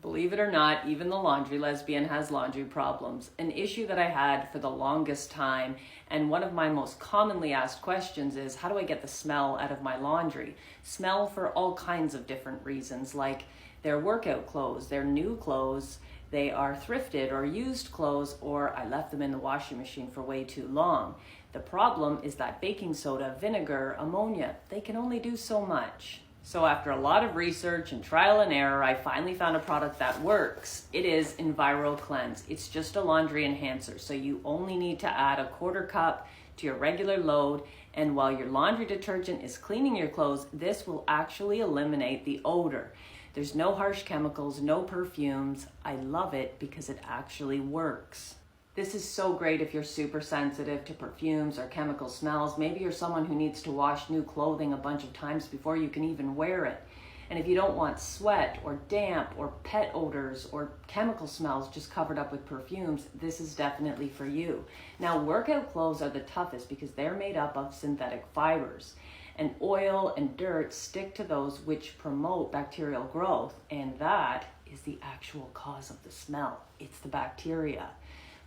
Believe it or not, even the laundry lesbian has laundry problems, an issue that I had for the longest time. And one of my most commonly asked questions is, how do I get the smell out of my laundry? Smell for all kinds of different reasons, like their workout clothes, their new clothes, they are thrifted or used clothes, or I left them in the washing machine for way too long. The problem is that baking soda, vinegar, ammonia, they can only do so much. So after a lot of research and trial and error, I finally found a product that works. It is EnviroKlenz. It's just a laundry enhancer. So you only need to add a 1/4 cup to your regular load. And while your laundry detergent is cleaning your clothes, this will actually eliminate the odor. There's no harsh chemicals, no perfumes. I love it because it actually works. This is so great if you're super sensitive to perfumes or chemical smells. Maybe you're someone who needs to wash new clothing a bunch of times before you can even wear it. And if you don't want sweat or damp or pet odors or chemical smells just covered up with perfumes, this is definitely for you. Now, workout clothes are the toughest because they're made up of synthetic fibers. And oil and dirt stick to those which promote bacterial growth. And that is the actual cause of the smell. It's the bacteria.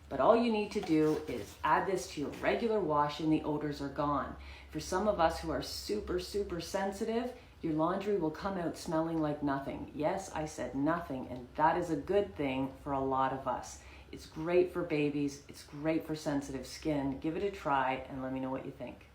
But all you need to do is add this to your regular wash and the odors are gone. For some of us who are super sensitive, your laundry will come out smelling like nothing. Yes, I said nothing, and that is a good thing for a lot of us. It's great for babies. It's great for sensitive skin. Give it a try and let me know what you think.